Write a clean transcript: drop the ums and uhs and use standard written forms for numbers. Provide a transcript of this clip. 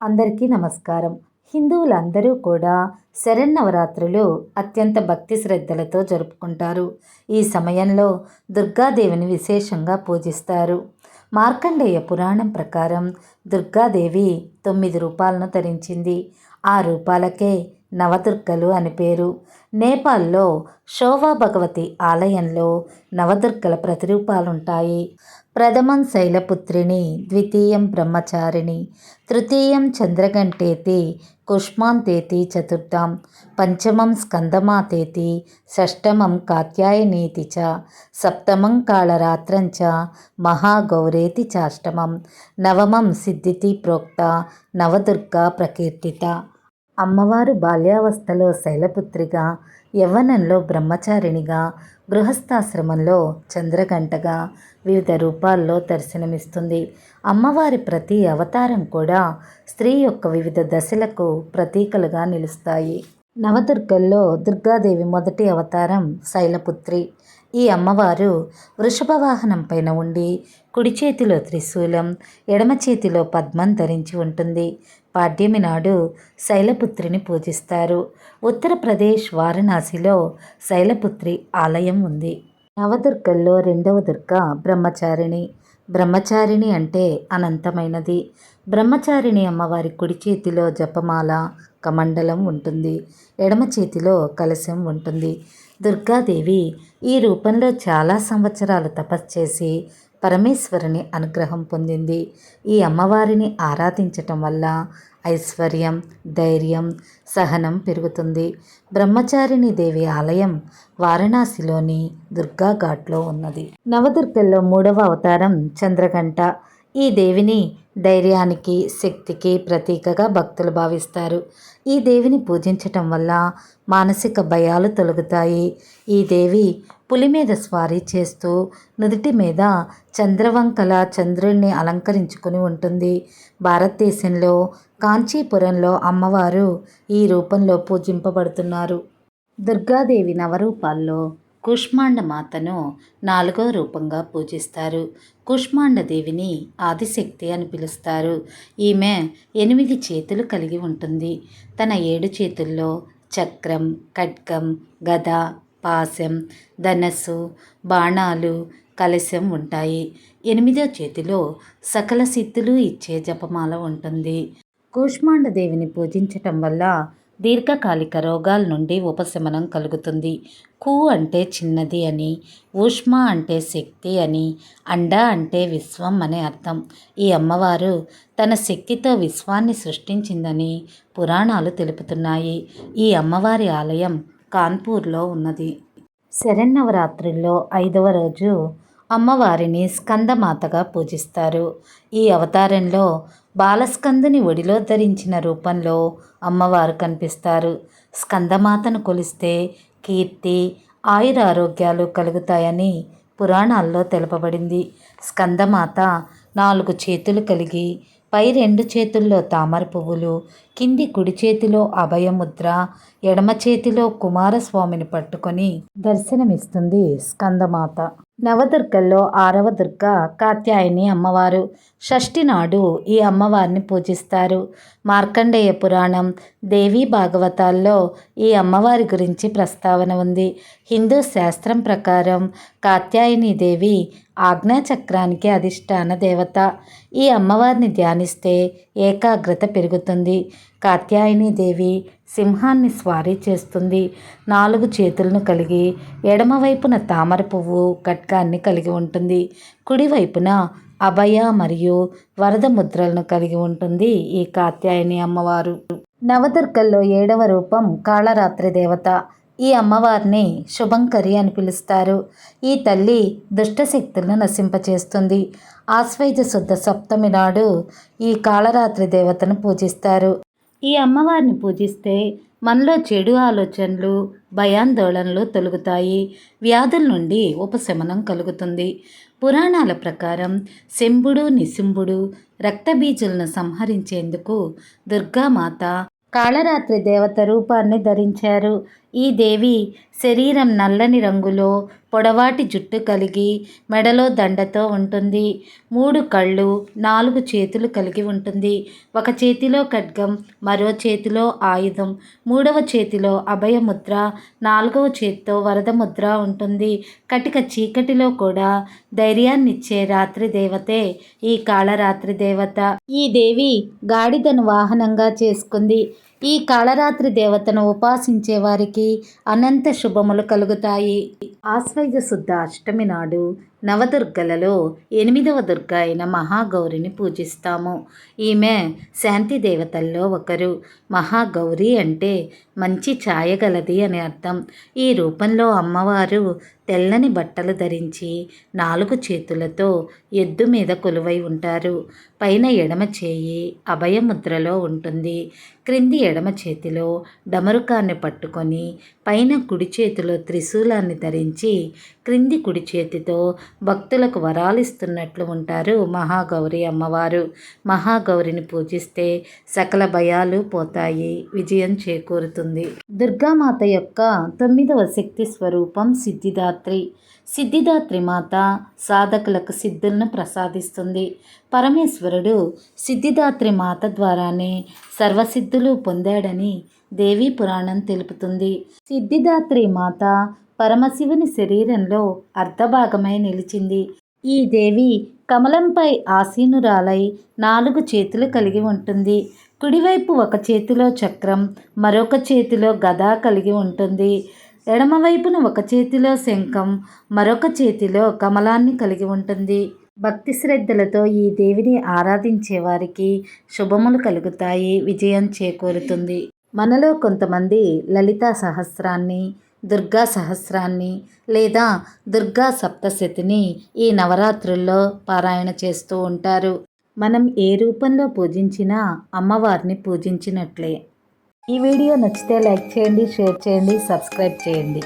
అందరికీ నమస్కారం. హిందువులందరూ కూడా శరన్నవరాత్రులు అత్యంత భక్తి శ్రద్ధలతో జరుపుకుంటారు. ఈ సమయంలో దుర్గాదేవిని విశేషంగా పూజిస్తారు. మార్కండేయ పురాణం ప్రకారం దుర్గాదేవి 9 రూపాలను ధరించింది. ఆ రూపాలకే నవదుర్గలు అని పేరు. నేపాల్లో శోభా భగవతి ఆలయంలో నవదుర్గల ప్రతిరూపాలుంటాయి. ప్రథమం శైలపుత్రిని, ద్వితీయం బ్రహ్మచారిణి, తృతీయం చంద్రఘంటేతి, కుష్మాంతేతి, చతుర్థం పంచమం స్కందమాతేతి, షష్టమం కాత్యాయనీతి చ, సప్తమం కాళరాత్రం చ, మహాగౌరేతి చాష్టమం, నవమం సిద్ధితి ప్రోక్త, నవదుర్గా ప్రకీర్తిత. అమ్మవారు బాల్యావస్థలో శైలపుత్రిగా, యవ్వనంలో బ్రహ్మచారిణిగా, గృహస్థాశ్రమంలో చంద్రగంటగా వివిధ రూపాల్లో దర్శనమిస్తుంది. అమ్మవారి ప్రతి అవతారం కూడా స్త్రీ యొక్క వివిధ దశలకు ప్రతీకలుగా నిలుస్తాయి. నవదుర్గల్లో దుర్గాదేవి మొదటి అవతారం శైలపుత్రి. ఈ అమ్మవారు వృషభ వాహనం పైన ఉండి కుడి చేతిలో త్రిశూలం, ఎడమ చేతిలో పద్మం ధరించి ఉంటుంది. పాడ్యమి నాడు శైలపుత్రిని పూజిస్తారు. ఉత్తరప్రదేశ్ వారణాసిలో శైలపుత్రి ఆలయం ఉంది. నవదుర్గల్లో రెండవ దుర్గ బ్రహ్మచారిణి. బ్రహ్మచారిణి అంటే అనంతమైనది. బ్రహ్మచారిణి అమ్మవారి కుడి చేతిలో జపమాల, కమండలం ఉంటుంది. ఎడమ చేతిలో కలశం ఉంటుంది. దుర్గాదేవి ఈ రూపంలో చాలా సంవత్సరాలు తపస్సు చేసి పరమేశ్వరుని అనుగ్రహం పొందింది. ఈ అమ్మవారిని ఆరాధించటం వల్ల ఐశ్వర్యం, ధైర్యం, సహనం పెరుగుతుంది. బ్రహ్మచారిణి దేవి ఆలయం వారణాసిలోని దుర్గా ఘాట్లో ఉన్నది. నవదుర్గల్లో మూడవ అవతారం చంద్రఘంట. ఈ దేవిని ధైర్యానికి, శక్తికి ప్రతీకగా భక్తులు భావిస్తారు. ఈ దేవిని పూజించటం వల్ల మానసిక భయాలు తొలగుతాయి. ఈ దేవి పులి మీద స్వారీ చేస్తూ నుదుటి మీద చంద్రవంకల చంద్రుణ్ణి అలంకరించుకుని ఉంటుంది. భారతదేశంలో కాంచీపురంలో అమ్మవారు ఈ రూపంలో పూజింపబడుతున్నారు. దుర్గాదేవి నవరూపాల్లో కూష్మాండ మాతను 4వ రూపంగా పూజిస్తారు. కూష్మాండ దేవిని ఆదిశక్తి అని పిలుస్తారు. ఈమె 8 చేతులు కలిగి ఉంటుంది. తన 7 చేతుల్లో చక్రం, ఖడ్గం, గద, పాశం, ధనస్సు, బాణాలు, కలశం ఉంటాయి. 8వ చేతిలో సకల సిద్ధులు ఇచ్చే జపమాల ఉంటుంది. కూష్మాండ దేవిని పూజించటం వల్ల దీర్ఘకాలిక రోగాల నుండి ఉపశమనం కలుగుతుంది. కు అంటే చిన్నది అని, ఊష్మ అంటే శక్తి అని, అండ అంటే విశ్వం అనే అర్థం. ఈ అమ్మవారు తన శక్తితో విశ్వాన్ని సృష్టించిందని పురాణాలు తెలుపుతున్నాయి. ఈ అమ్మవారి ఆలయం కాన్పూర్లో ఉన్నది. శరన్నవరాత్రుల్లో 5వ రోజు అమ్మవారిని స్కందమాతగా పూజిస్తారు. ఈ అవతారంలో బాలస్కందుని ఒడిలో ధరించిన రూపంలో అమ్మవారు కనిపిస్తారు. స్కందమాతను కొలిస్తే కీర్తి, ఆయురారోగ్యాలు కలుగుతాయని పురాణాల్లో తెలుపబడింది. స్కందమాత 4 చేతులు కలిగి పై 2 చేతుల్లో తామర పువ్వులు, కింది కుడి చేతిలో అభయముద్ర, ఎడమ చేతిలో కుమారస్వామిని పట్టుకొని దర్శనమిస్తుంది స్కందమాత. నవదుర్గల్లో 6వ దుర్గ కాత్యాయని అమ్మవారు. షష్ఠి నాడు ఈ అమ్మవారిని పూజిస్తారు. మార్కండేయ పురాణం, దేవీ భాగవతాల్లో ఈ అమ్మవారి గురించి ప్రస్తావన ఉంది. హిందూ శాస్త్రం ప్రకారం కాత్యాయని దేవి ఆజ్ఞాచక్రానికి అధిష్టాన దేవత. ఈ అమ్మవారిని ధ్యానిస్తే ఏకాగ్రత పెరుగుతుంది. కాత్యాయని దేవి సింహాన్ని స్వారీ చేస్తుంది. 4 చేతులను కలిగి ఎడమవైపున తామర పువ్వు, ఖడ్గాన్ని కలిగి ఉంటుంది. కుడివైపున అభయ మరియు వరద ముద్రలను కలిగి ఉంటుంది ఈ కాత్యాయని అమ్మవారు. నవదుర్గల్లో 7వ రూపం కాళరాత్రి దేవత. ఈ అమ్మవారిని శుభంకరి అని పిలుస్తారు. ఈ తల్లి దుష్టశక్తులను నశింపచేస్తుంది. ఆశ్వయుజ శుద్ధ సప్తమి నాడు ఈ కాళరాత్రి దేవతను పూజిస్తారు. ఈ అమ్మవారిని పూజిస్తే మనలో చెడు ఆలోచనలు, భయాందోళనలు తొలగుతాయి. వ్యాధుల నుండి ఉపశమనం కలుగుతుంది. పురాణాల ప్రకారం శంభుడు, నిశుంభుడు రక్తబీజులను సంహరించేందుకు దుర్గామాత కాళరాత్రి దేవత రూపాన్ని ధరించారు. ఈ దేవి శరీరం నల్లని రంగులో పొడవాటి జుట్టు కలిగి మెడలో దండతో ఉంటుంది. 3 కళ్ళు, 4 చేతులు కలిగి ఉంటుంది. ఒక చేతిలో ఖడ్గం, మరో చేతిలో ఆయుధం, 3వ చేతిలో అభయముద్ర, 4వ చేత్తో వరద ముద్ర ఉంటుంది. కటిక చీకటిలో కూడా ధైర్యాన్నిచ్చే రాత్రి దేవతే ఈ కాళరాత్రి దేవత. ఈ దేవి గాడిదను వాహనంగా చేసుకుంది. ఈ కాళరాత్రి దేవతను ఉపాసించే వారికి అనంత శుభములు కలుగుతాయి. ఆశ్వయుజ శుద్ధ అష్టమి నాడు నవదుర్గలలో 8వ దుర్గ అయిన మహాగౌరిని పూజిస్తాము. ఈమె శాంతి దేవతల్లో ఒకరు. మహాగౌరి అంటే మంచి ఛాయగలది అని అర్థం. ఈ రూపంలో అమ్మవారు తెల్లని బట్టలు ధరించి 4 చేతులతో ఎద్దు మీద కొలువై ఉంటారు. పైన ఎడమ చేయి అభయముద్రలో ఉంటుంది. క్రింది ఎడమ చేతిలో డమరుకాన్ని పట్టుకొని పైన కుడి చేతిలో త్రిశూలాన్ని ధరించి క్రింది కుడి చేతితో భక్తులకు వరాలిస్తున్నట్లు ఉంటారు మహాగౌరి అమ్మవారు. మహాగౌరిని పూజిస్తే సకల భయాలు పోతాయి, విజయం చేకూరుతుంది. దుర్గామాత యొక్క 9వ శక్తి స్వరూపం సిద్ధిదాత్రి. సిద్ధిదాత్రి మాత సాధకులకు సిద్ధులను ప్రసాదిస్తుంది. పరమేశ్వరుడు సిద్ధిదాత్రి మాత ద్వారానే సర్వసిద్ధులు పొందాడని దేవీ పురాణం తెలుపుతుంది. సిద్ధిదాత్రి మాత పరమశివుని శరీరంలో అర్ధభాగమై నిలిచింది. ఈ దేవి కమలంపై ఆసీనురాలై 4 చేతులు కలిగి ఉంటుంది. కుడివైపు ఒక చేతిలో చక్రం, మరొక చేతిలో గద కలిగి ఉంటుంది. ఎడమవైపున ఒక చేతిలో శంఖం, మరొక చేతిలో కమలాన్ని కలిగి ఉంటుంది. భక్తి శ్రద్ధలతో ఈ దేవిని ఆరాధించే వారికి శుభములు కలుగుతాయి, విజయం చేకూరుతుంది. మనలో కొంతమంది లలితా సహస్రాన్ని, దుర్గా సహస్రాన్ని లేదా దుర్గా సప్తశతిని ఈ నవరాత్రుల్లో పారాయణ చేస్తూ ఉంటారు. మనం ఏ రూపంలో పూజించినా అమ్మవారిని పూజించినట్లే. ఈ వీడియో నచ్చితే లైక్ చేయండి, షేర్ చేయండి, సబ్స్క్రైబ్ చేయండి.